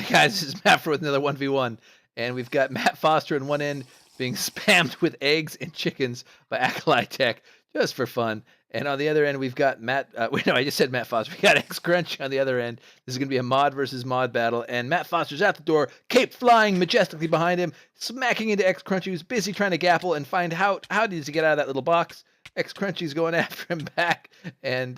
Alright guys, this is Matt for with another 1v1, and we've got Matt Foster on one end being spammed with eggs and chickens by Acolyte Tech, just for fun. And on the other end, we've got Matt, wait, no, I just said Matt Foster. We got X Crunch on the other end. This is going to be a mod versus mod battle, and Matt Foster's at the door, cape flying majestically behind him, smacking into X Crunchy, who's busy trying to gapple and find how does he get out of that little box. X Crunchy's going after him back, and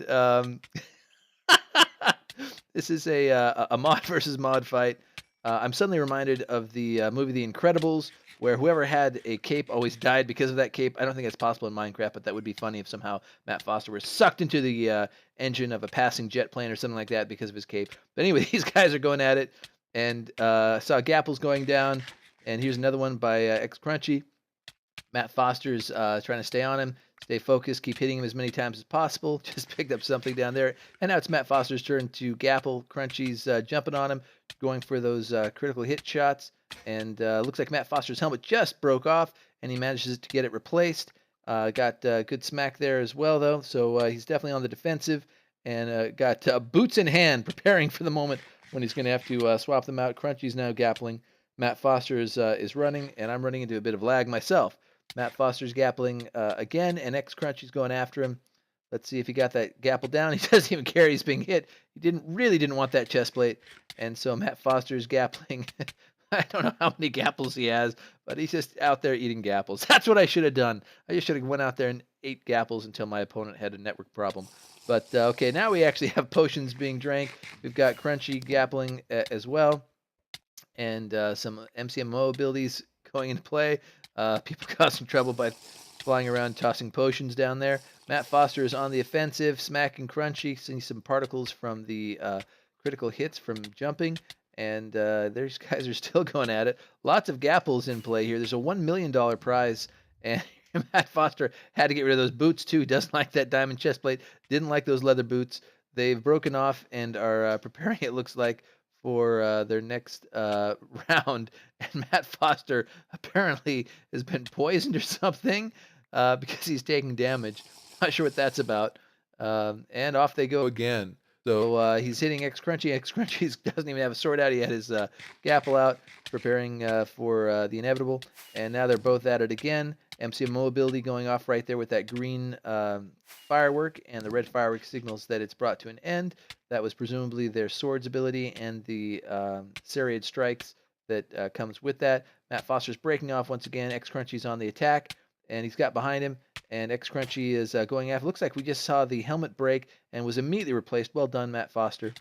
this is a mod versus mod fight. I'm suddenly reminded of the movie The Incredibles, where whoever had a cape always died because of that cape. I don't think that's possible in Minecraft, but that would be funny if somehow Matt Foster was sucked into the engine of a passing jet plane or something like that because of his cape. But anyway, these guys are going at it, and saw Gapples going down, and here's another one by X Crunchy. Matt Foster's trying to stay on him, stay focused, keep hitting him as many times as possible. Just picked up something down there. And now it's Matt Foster's turn to gapple. Crunchy's jumping on him, going for those critical hit shots. And looks like Matt Foster's helmet just broke off, and he manages to get it replaced. Got good smack there as well, though. So he's definitely on the defensive, and got boots in hand, preparing for the moment when he's going to have to swap them out. Crunchy's now gappling. Matt Foster is running, and I'm running into a bit of lag myself. Matt Foster's gappling again, and X Crunchy's going after him. Let's see if he got that gapple down. He doesn't even care he's being hit. He really didn't want that chest plate, and so Matt Foster's gappling. I don't know how many gapples he has, but he's just out there eating gapples. That's what I should have done. I just should have went out there and ate gapples until my opponent had a network problem. But okay, now we actually have potions being drank. We've got Crunchy gappling as well, and some MCMO abilities going into play. People causing trouble by flying around, tossing potions down there. Matt Foster is on the offensive, smacking Crunchy, seeing some particles from the critical hits from jumping. And these guys are still going at it. Lots of gapples in play here. There's a $1 million prize, and Matt Foster had to get rid of those boots too. Doesn't like that diamond chest plate. Didn't like those leather boots. They've broken off and are preparing, it looks like, for their next round. And Matt Foster apparently has been poisoned or something because he's taking damage. Not sure what that's about. And off they go again. So he's hitting X Crunchy. X Crunchy doesn't even have a sword out. He had his gapple out, preparing for the inevitable. And now they're both at it again. MCMO ability going off right there with that green firework, and the red firework signals that it's brought to an end. That was presumably their swords ability and the serried strikes that comes with that. Matt Foster's breaking off once again. X Crunchy's on the attack, and he's got behind him. And X Crunchy is going after. Looks like we just saw the helmet break and was immediately replaced. Well done, Matt Foster.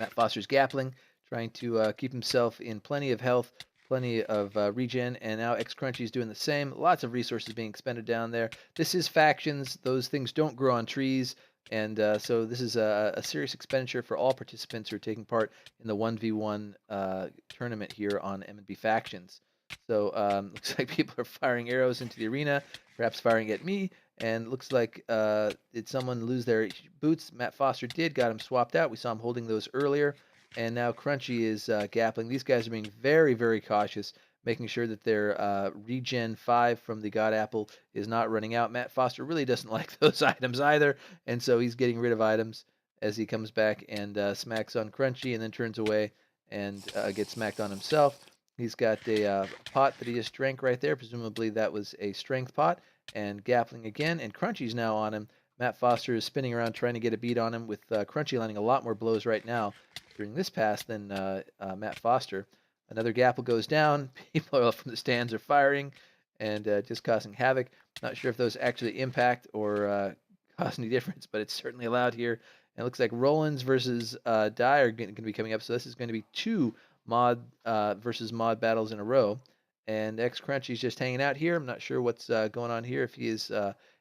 Matt Foster's gappling, trying to keep himself in plenty of health, plenty of regen, and now X Crunchy's doing the same. Lots of resources being expended down there. This is factions. Those things don't grow on trees, and so this is a serious expenditure for all participants who are taking part in the 1v1 tournament here on M&B Factions. So looks like people are firing arrows into the arena, perhaps firing at me, and looks like did someone lose their boots? Matt Foster did, got him swapped out. We saw him holding those earlier, and now Crunchy is gappling. These guys are being very, very cautious, making sure that their regen 5 from the God Apple is not running out. Matt Foster really doesn't like those items either, and so he's getting rid of items as he comes back and smacks on Crunchy and then turns away and gets smacked on himself. He's got a pot that he just drank right there. Presumably that was a strength pot. And gappling again. And Crunchy's now on him. Matt Foster is spinning around trying to get a beat on him, with Crunchy landing a lot more blows right now during this pass than Matt Foster. Another gapple goes down. People from the stands are firing and just causing havoc. Not sure if those actually impact or cause any difference, but it's certainly allowed here. And it looks like Rollins versus Die are going to be coming up. So this is going to be 2 mod versus mod battles in a row, and X Crunchy's just hanging out here. I'm not sure what's going on here, if he is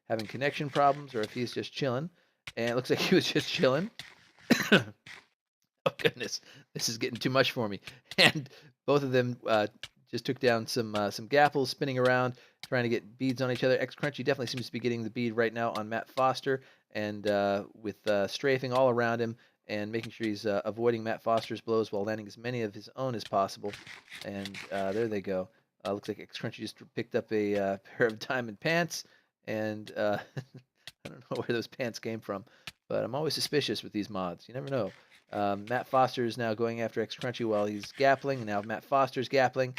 having connection problems or if he's just chilling. And it looks like he was just chilling. Oh goodness, this is getting too much for me. And both of them just took down some gapples, spinning around, trying to get beads on each other. X Crunchy definitely seems to be getting the bead right now on Matt Foster, and with strafing all around him, and making sure he's avoiding Matt Foster's blows while landing as many of his own as possible. And there they go. Looks like X Crunchy just picked up a pair of diamond pants, and I don't know where those pants came from, but I'm always suspicious with these mods. You never know. Matt Foster is now going after X Crunchy while he's gappling. Now Matt Foster's gappling.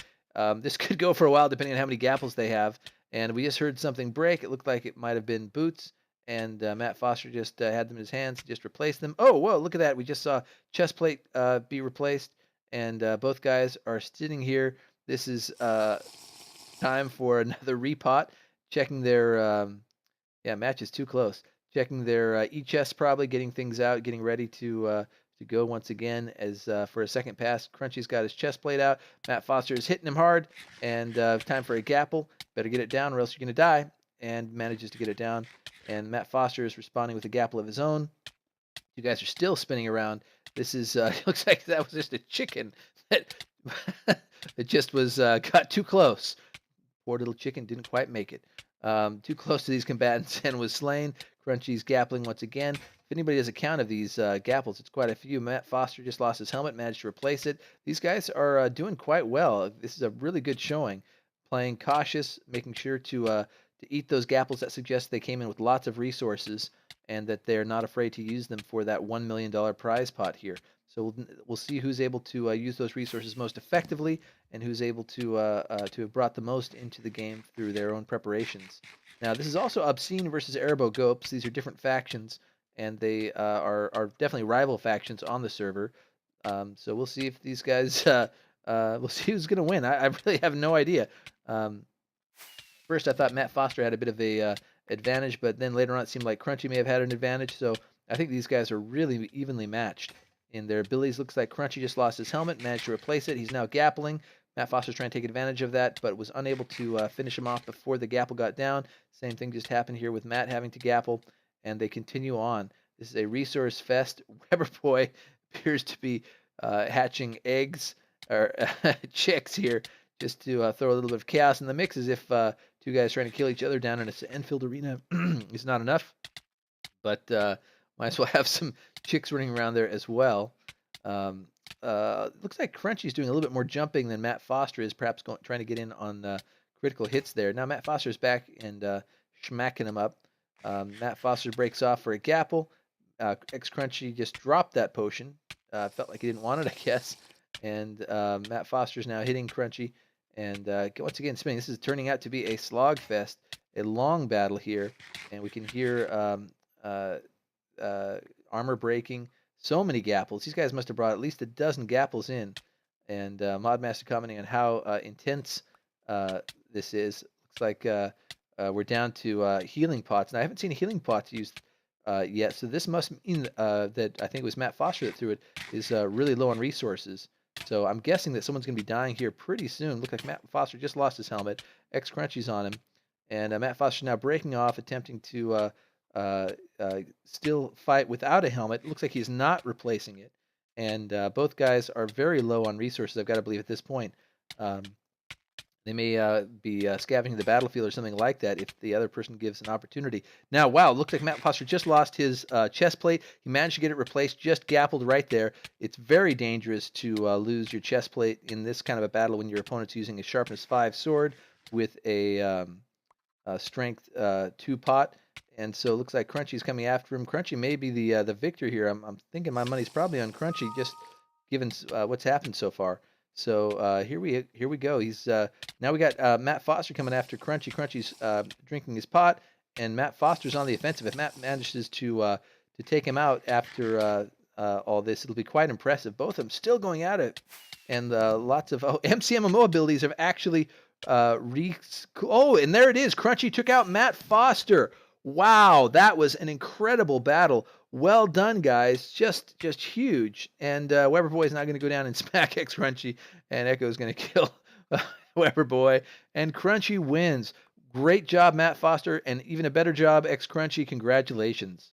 This could go for a while depending on how many gapples they have. And we just heard something break. It looked like it might have been boots. And Matt Foster just had them in his hands, just replaced them. Oh, whoa, look at that. We just saw chest plate be replaced. And both guys are sitting here. This is time for another repot. Checking their, yeah, match is too close. Checking their e-chest probably, getting things out, getting ready to go once again as for a second pass. Crunchy's got his chest plate out. Matt Foster is hitting him hard, and time for a gapple. Better get it down or else you're going to die, and manages to get it down. And Matt Foster is responding with a gapple of his own. You guys are still spinning around. This is looks like that was just a chicken that it just was got too close. Poor little chicken didn't quite make it. Too close to these combatants and was slain. Crunchy's gappling once again. If anybody has a count of these gapples, it's quite a few. Matt Foster just lost his helmet, managed to replace it. These guys are doing quite well. This is a really good showing. Playing cautious, making sure to eat those gapples. That suggests they came in with lots of resources and that they're not afraid to use them for that $1 million prize pot here. So we'll see who's able to use those resources most effectively and who's able to have brought the most into the game through their own preparations. Now, this is also Obscene versus Erebo Gopes. These are different factions, and they are definitely rival factions on the server. So we'll see if these guys, we'll see who's going to win. I really have no idea. First, I thought Matt Foster had a bit of a advantage, but then later on it seemed like Crunchy may have had an advantage. So I think these guys are really evenly matched in their abilities. Looks like Crunchy just lost his helmet, managed to replace it. He's now gappling. Matt Foster's trying to take advantage of that, but was unable to finish him off before the gapple got down. Same thing just happened here with Matt having to gapple, and they continue on. This is a resource fest. Weber Boy appears to be hatching eggs or chicks here just to throw a little bit of chaos in the mix, as if two guys trying to kill each other down in an Enfield arena is not enough. But might as well have some chicks running around there as well. Looks like Crunchy's doing a little bit more jumping than Matt Foster is, perhaps trying to get in on critical hits there. Now Matt Foster's back and schmacking him up. Matt Foster breaks off for a gapple. X Crunchy just dropped that potion. Felt like he didn't want it, I guess. And Matt Foster's now hitting Crunchy. And once again, spinning. This is turning out to be a slog fest, a long battle here. And we can hear armor breaking. So many gapples. These guys must have brought at least a dozen gapples in. And Modmaster commenting on how intense this is. Looks like we're down to healing pots. Now, I haven't seen healing pots used yet, so this must mean that I think it was Matt Foster that threw it, is really low on resources. So I'm guessing that someone's going to be dying here pretty soon. Look like Matt Foster just lost his helmet. X Crunchy's on him. And Matt Foster now breaking off, attempting to still fight without a helmet. It looks like he's not replacing it. And both guys are very low on resources, I've got to believe, at this point. They may be scavenging the battlefield or something like that if the other person gives an opportunity. Now, wow, looks like Matt Foster just lost his chest plate. He managed to get it replaced, just gappled right there. It's very dangerous to lose your chest plate in this kind of a battle when your opponent's using a sharpness 5 sword with a strength 2 pot. And so it looks like Crunchy's coming after him. Crunchy may be the victor here. I'm thinking my money's probably on Crunchy, just given what's happened so far. So here we go. He's now we got Matt Foster coming after Crunchy. Crunchy's drinking his pot, and Matt Foster's on the offensive. If Matt manages to take him out after all this, it'll be quite impressive. Both of them still going at it, and lots of MCMMO abilities have actually and there it is. Crunchy took out Matt Foster. Wow, that was an incredible battle. Well done, guys. Just huge. And Weber Boy is now going to go down and smack X Crunchy, and Echo is going to kill Weber Boy. And Crunchy wins. Great job, Matt Foster, and even a better job, X Crunchy. Congratulations.